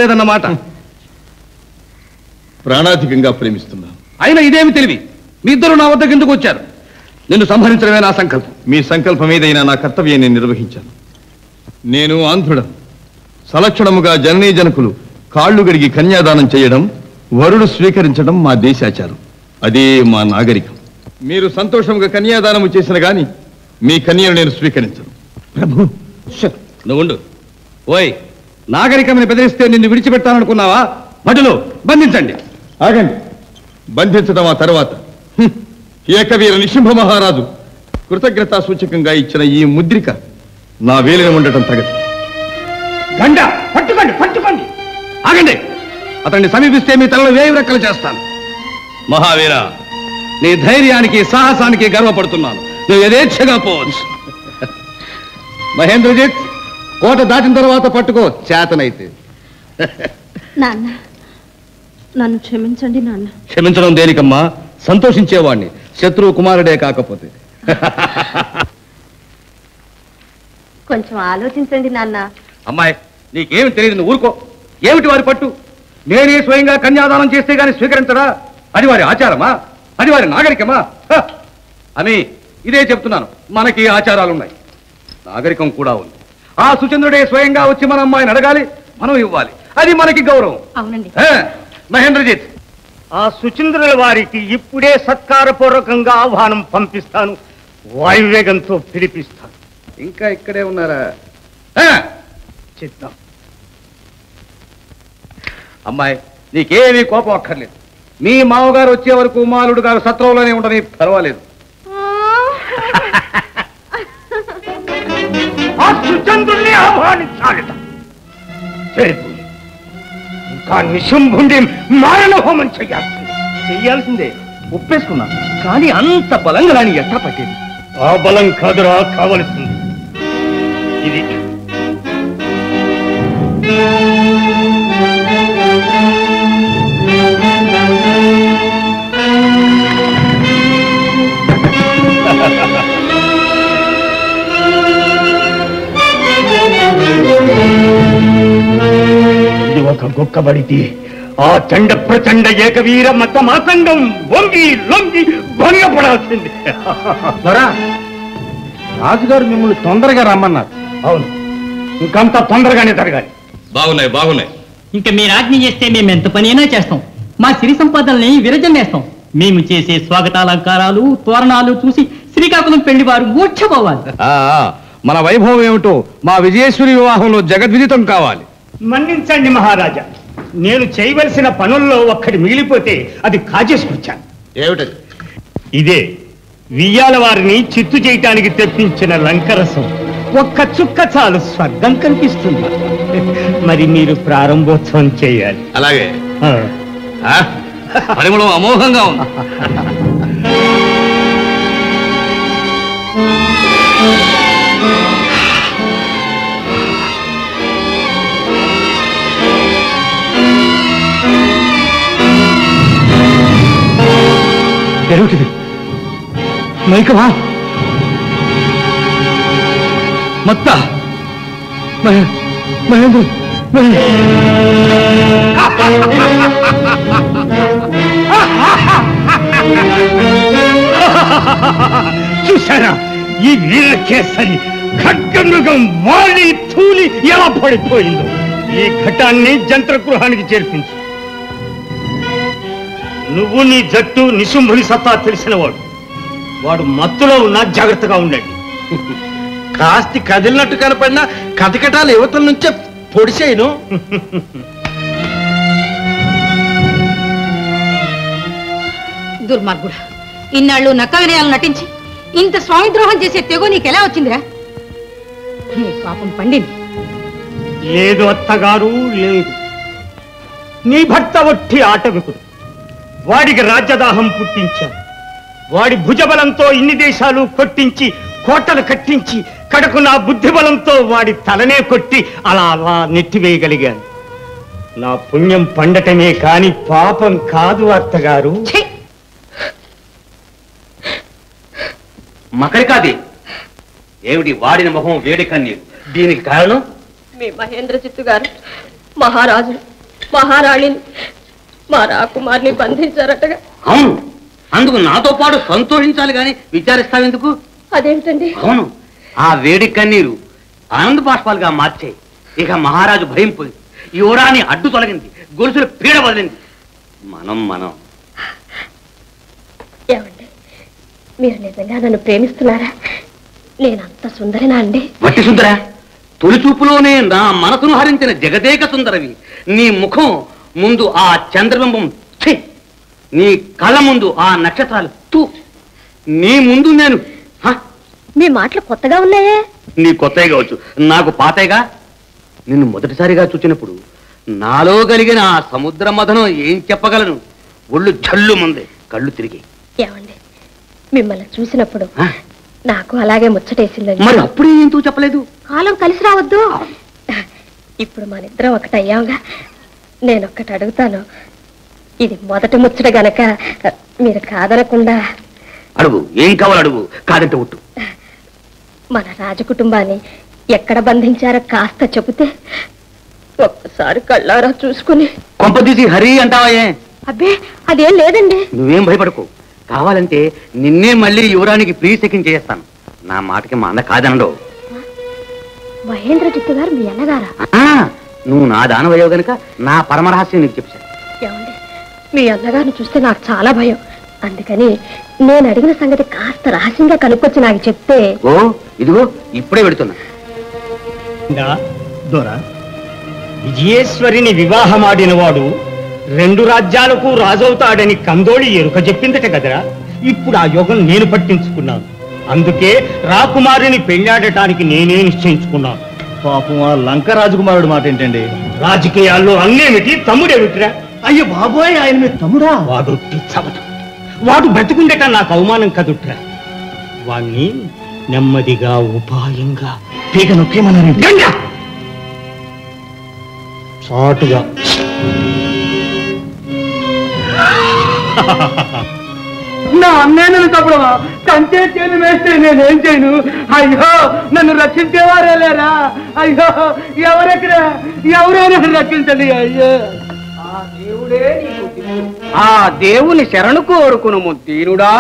లేదన్నమాట. ప్రాణాధికంగా ప్రేమిస్తున్నా. అయినా ఇదేమి తెలివి? మీ ఇద్దరు నా వద్దకు ఎందుకు వచ్చారు? నిన్ను సంహరించడమే నా సంకల్పం. మీ సంకల్పం ఏదైనా నా కర్తవ్యం నేను నిర్వహించాను. నేను ఆంధ్రుడ సలక్షణముగా జననీ జనకులు కాళ్ళు గడిగి కన్యాదానం చేయడం, వరుడు స్వీకరించడం మా దేశాచారం. అదే మా నాగరికం. మీరు సంతోషంగా కన్యాదానము చేసిన గాని మీ కన్యను నేను స్వీకరించను. ప్రభు నువ్వుండు. ఓయ్, నాగరికమని బెదిరిస్తే నిన్ను విడిచిపెట్టాలనుకున్నావా? భటులు బంధించండి. ఆగండి. బంధించడం ఆ తర్వాత ఏకవీర నిశుంభ మహారాజు కృతజ్ఞతా సూచకంగా ఇచ్చిన ఈ ముద్రిక నా వేలిన ఉండటం తగదు. గండ పట్టుకోండి, పట్టుకోండి. ఆగండి. అతన్ని సమీపిస్తే మీ తలలో వేయి రెక్కలు చేస్తాను. మహావీర, నీ ధైర్యానికి సాహసానికి గర్వపడుతున్నాను. నువ్వు యథేచ్ఛగా పోవచ్చు. మహేంద్రజిత్, కోట దాటిన తర్వాత పట్టుకో చేతనైతే. నాన్న, నన్ను క్షమించండి నాన్న. క్షమించడం దేనికమ్మా? సంతోషించేవాణ్ణి, శత్రువు కుమారుడే కాకపోతే. కొంచెం ఆలోచించండి నాన్న. అమ్మాయి, నీకేమి తెలియదు, నువ్వు ఊరుకో. ఏమిటి వారి పట్టు? నేనే స్వయంగా కన్యాదానం చేస్తే గాని స్వీకరించడా? అది వారి ఆచారమా? అది వారి నాగరికమా? అని ఇదే చెప్తున్నాను. మనకి ఆచారాలున్నాయి, నాగరికం కూడా ఉంది. ఆ సుచంద్రుడే స్వయంగా వచ్చి మన అమ్మాయిని అడగాలి, మనం ఇవ్వాలి. అది మనకి గౌరవం. అవునండి. మహేంద్రజిత్, ఆ సుచంద్రుల వారికి ఇప్పుడే సత్కారపూర్వకంగా ఆహ్వానం పంపిస్తాను. వాయువేగంతో పిలిపిస్తాను. ఇంకా ఇక్కడే ఉన్నారా? చిత్తం. అమ్మాయి, నీకేమీ కోపం అక్కర్లేదు. మీ మామగారు వచ్చే వరకు మాలుడు గారు సత్రంలోనే ఉండని పర్వాలేదు. ఆ సుచంద్రుల్ని ఆహ్వానించాలట. ఇంకా నిశుంభుండి మారణ హోమం చెయ్యాల్సిందే. ఒప్పేసుకున్నాను, కానీ అంత బలంగా రాని ఎట్లా పట్టేది? ఆ బలం కాదురా కావలసింది. ఇది ఇది ఒక గొక్కబడితే ఆ చండ ప్రచండ ఏకవీర మత మాతంగం వంగి లొంగి భంగపడాల్సింది. రాజుగారు మిమ్మల్ని తొందరగా రమ్మన్నారు. అవును, ఇంకంత తొందరగానే జరగాలి. బాగున్నాయి, బాగున్నాయి. ఇంకా మీరు ఆజ్ఞ చేస్తే మేము ఎంత పని అయినా చేస్తాం. మా సిరి సంపదల్ని విరజన్నేస్తాం. మేము చేసే స్వాగతాలంకారాలు, తోరణాలు చూసి శ్రీకాకుళం పెళ్లి వారు మూర్ఛపోవాలి. మన వైభవం ఏమిటో మా విజయేశ్వరి వివాహంలో జగద్విదితం కావాలి. మన్నించండి మహారాజా, నేను చేయవలసిన పనుల్లో ఒక్కటి మిగిలిపోతే అది కాజేసుకొచ్చాను. ఏమిటది? ఇదే వియ్యాల వారిని చిత్తు చేయటానికి తెప్పించిన లంకరసం. ఒక్క చుక్క చాలు, స్వర్గం కనిపిస్తుంది. మరి మీరు ప్రారంభోత్సవం చేయాలి. అలాగే. పరిమళం అమోఘంగా ఉంది. ఏమిటిది? మైకమా? మత్త మహేంద్ర, చూసారా ఈ వీరకేసరి ఖడ్గమృగం వాలి తూలి ఎలా పడిపోయిందో? ఈ ఘటాన్ని జంత్రగృహానికి చేర్పించు. నువ్వు నీ జట్టు నిశుంభుని సత్తా తెలిసినవాడు. వాడు మత్తులో ఉన్నా జాగ్రత్తగా ఉండండి. కాస్తి కదిలినట్టు కనపడినా కథకటాలు యువతల నుంచే పొడిచేయను. దుర్మార్గుడా, ఇన్నాళ్ళు నక్క వినయాలు నటించి ఇంత స్వామి ద్రోహం చేసే తెగో నీకెలా వచ్చిందిరా? నీ పాపం పండింది. లేదు అత్తగారు, లేదు. నీ భర్త ఒట్టి ఆటవికుడు. వాడికి రాజ్యదాహం పుట్టించాను. వాడి భుజబలంతో ఇన్ని దేశాలు కొట్టించి కోటలు కట్టించి కడకు నా బుద్ధి బలంతో వాడి తలనే కొట్టి అలా అలా నెట్టివేయగలిగాను. నా పుణ్యం పండటమే కాని పాపం కాదు అత్తగారు. మకరికాది ఏమిటి? వాడిన మొహం వేడి కన్నీరు. దీనికి కారణం మీ మహేంద్రజిత్తు గారు మహారాజులు మహారాణిని మా రాకుమారిని బంధించారటగా. అవును, అందుకు నాతో పాటు సంతోషించాలి గాని విచారిస్తావెందుకు? అదేమిటండి? అవును, ఆ వేడి కన్నీరు ఆనంద బాష్పాలుగా మార్చాయి. ఇక మహారాజు భయం పోయింది, యువరాణి అడ్డు తొలగింది, గొలుసులు పీడ వదిలింది. మనం ఏమండి, మీరు నిజంగా నన్ను ప్రేమిస్తున్నారా? నేనంత సుందరినా అండి? వట్టి సుందరా, తొలి చూపులోనే నా మనసును హరించిన జగదేక సుందరవి. నీ ముఖం ముందు ఆ చంద్రబింబం ఛీ, నీ కళ్ళ ముందు ఆ నక్షత్రాలు తూ, నీ ముందు నేను మీ మాటలు కొత్తగా ఉన్నాయే. నీ కొత్తగా కావచ్చు, నాకు పాతేగా. నిన్ను మొదటిసారిగా చూచినప్పుడు నాలో కలిగిన ఆ సముద్ర మథనం ఏం చెప్పగలను? ఒళ్ళు జల్లు మంది, కళ్ళు తిరిగి. ఏమండి, మిమ్మల్ని చూసినప్పుడు నాకు అలాగే ముచ్చటేసిందండి. మరి అప్పుడే ఎందుకు చెప్పలేదు? కాలం కలిసి రావద్దు. ఇప్పుడు మనిద్దరం ఒకటయ్యాంగా. నేనొక్కటి అడుగుతాను. ఇది మొదటి ముచ్చట గనక మీరు కాదనకుండా. అడుగు, ఏం కావాలి అడుగు, కాదంటే ఒట్టు. మన రాజకుటుంబాన్ని ఎక్కడ బంధించారో కాస్త చెబితే ఒక్కసారి కళ్ళారా చూసుకుని. కొంపదీసి హరి అంటావా? అబ్బే, అదేం లేదండి. నువ్వేం భయపడకు, కావాలంటే నిన్నే మళ్ళీ యువరానికి ప్రీ సెకండ్ చేస్తాను. నా మాటకి మా అన్న కాదనడు. మహేంద్రజిత్తు గారు మీ అన్నగారా? నువ్వు నా దానవయ్యవు గనుక నా పరమరహస్యం నీకు చెప్పాను. ఏమండి, మీ అన్నగారిని చూస్తే నాకు చాలా భయం. అందుకని నేను అడిగిన సంగతి కాస్త రహస్యంగా కనుక్కొచ్చి నాకు చెప్తే. ఓ ఇదిగో ఇప్పుడే పెడుతున్నా. దొర, విజయేశ్వరిని వివాహమాడిన వాడు 2 రాజ్యాలకు రాజవుతాడని కందోళి ఎరుక చెప్పిందట కదరా. ఇప్పుడు ఆ యోగం నేను పట్టించుకున్నాను. అందుకే రాకుమారిని పెళ్ళాడటానికి నేనే నిశ్చయించుకున్నాను. పాపం ఆ లంక రాజకుమారుడు మాట ఏంటండి? రాజకీయాల్లో అన్నేమిటి, తమ్ముడేమిటిరా? అయ్యో బాబోయ్, ఆయన మీ తమ్ముడా? వాడు చవట, వాడు బ్రతికుండట నాకు అవమానం కదుట్రా. వాణ్ణి నెమ్మదిగా ఉపాయంగా పీక నొక్కేమన్నారండి. గంగా చాటుగా నా అన్నయ్య తప్పుడవా కంటే చేను వేస్తే నేనేం చేయను? అయ్యో, నన్ను రక్షించేవారే లేరా? అయ్యో, ఎవరైనా రక్షించండి. అయ్యో, ఆ దేవుని శరణు కోరుకును దీనుడా.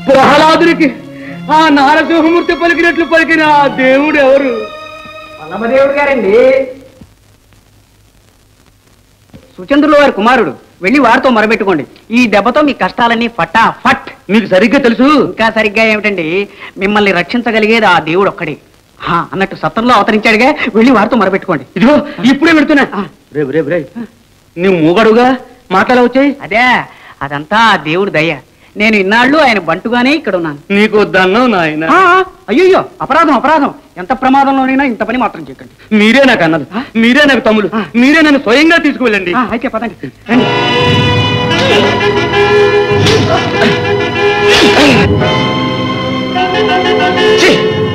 ప్రహ్లాదునికి ఆ నారసింహమూర్తి పలికినట్లు పలికిన ఆ దేవుడు ఎవరు? పరమదేవుడు గారండి, సుచంద్రుల వారి కుమారుడు. వెళ్ళి వారితో మొరబెట్టుకోండి. ఈ దెబ్బతో మీ కష్టాలన్నీ ఫటా ఫట్. మీకు సరిగ్గా తెలుసు. ఇంకా సరిగ్గా ఏమిటండి, మిమ్మల్ని రక్షించగలిగేది ఆ దేవుడు ఒక్కడే. అన్నట్టు సత్రంలో అవతరించాడుగా, వెళ్ళి వారితో మొరబెట్టుకోండి. ఇదిగో ఇప్పుడే పెడుతున్నా. రేపు రేపు రే, నువ్వు మూగడుగా మాట్లాడవచ్చాయి. అదే, అదంతా ఆ దేవుడు దయ. నేను ఇన్నాళ్ళు ఆయన బంటుగానే ఇక్కడ ఉన్నాను. నీకు దన్నం నాయన. అయ్యో, అపరాధం అపరాధం. ఎంత ప్రమాదంలోనైనా ఇంత పని మాత్రం చేయకండి. మీరే నాకు అన్నది, మీరే నాకు తమ్ముడు, మీరే నన్ను స్వయంగా తీసుకువెళ్ళండి. అయితే పదండి, రండి.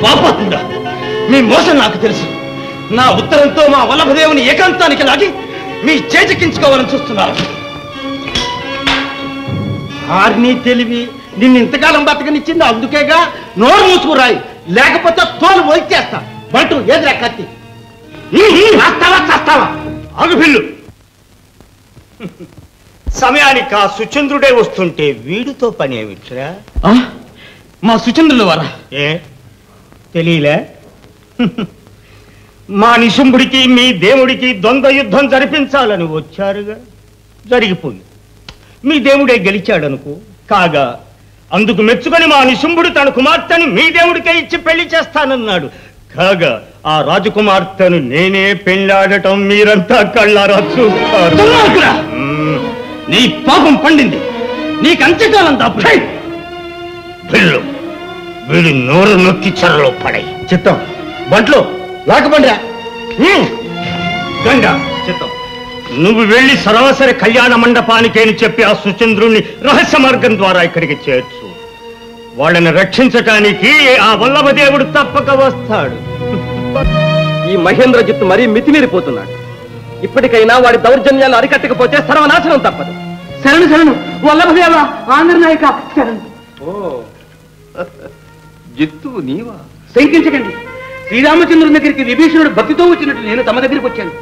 పాపాత్ముడా, మీ మోసం నాకు తెలుసు. నా ఉత్తరంతో మా వల్లభదేవుని ఏకాంతానికి లాగి మీ చేజిక్కించుకోవాలని చూస్తున్నారు. ఆర్ని తెలివి నిన్ను ఇంతకాలం బతకనిచ్చింది అందుకేగా. నోరు మూసుకురాయి, లేకపోతే తోలు వచ్చేస్తా. బంటు ఏదిరా కత్తి? చేస్తావా? ఆగుపిల్లు. సమయానికి ఆ సుచంద్రుడే వస్తుంటే వీడితో పని ఏమిట్రా? మా సుచంద్రుల వారా? ఏ తెలియలే? మా నిశుంభుడికి మీ దేవుడికి ద్వంద్వ యుద్ధం జరిపించాలని వచ్చారుగా, జరిగిపోయింది. మీ దేవుడే గెలిచాడనుకో. కాగా అందుకు మెచ్చుకొని మా నిశుంభుడు తన కుమార్తెను మీ దేవుడికే ఇచ్చి పెళ్లి చేస్తానన్నాడు. కాగా ఆ రాజకుమార్తెను నేనే పెళ్ళాడటం మీరంతా కళ్ళారా చూస్తారు. నీ పాపం పండింది, నీకు అంత్యకాలం దాపు. పిల్లు వీడి నోరు నొక్కి చెరలో పడాయి. చిత్తం బంట్లో లాకబండిరా. గంగా చిత్తం, నువ్వు వెళ్ళి సరాసరి కళ్యాణ మండపానికేని చెప్పి ఆ సుచంద్రుణ్ణి రహస్య మార్గం ద్వారా ఇక్కడికి చేర్చు. వాళ్ళని రక్షించటానికి ఆ వల్లభదేవుడు తప్పక వస్తాడు. ఈ మహేంద్రజిత్తు మరీ మితిమీరిపోతున్నాడు. ఇప్పటికైనా వాడి దౌర్జన్యాలు అరికట్టకపోతే సర్వనాశనం తప్పదు. శరణు శరణు వల్లభదేవ, ఆంధ్రనాయక శరణు. ఓ జిత్తు నీవా? శంకించకండి. శ్రీరామచంద్రుని దగ్గరికి విభీషణుడు భక్తితో వచ్చినట్టు నేను తమ దగ్గరికి వచ్చాను.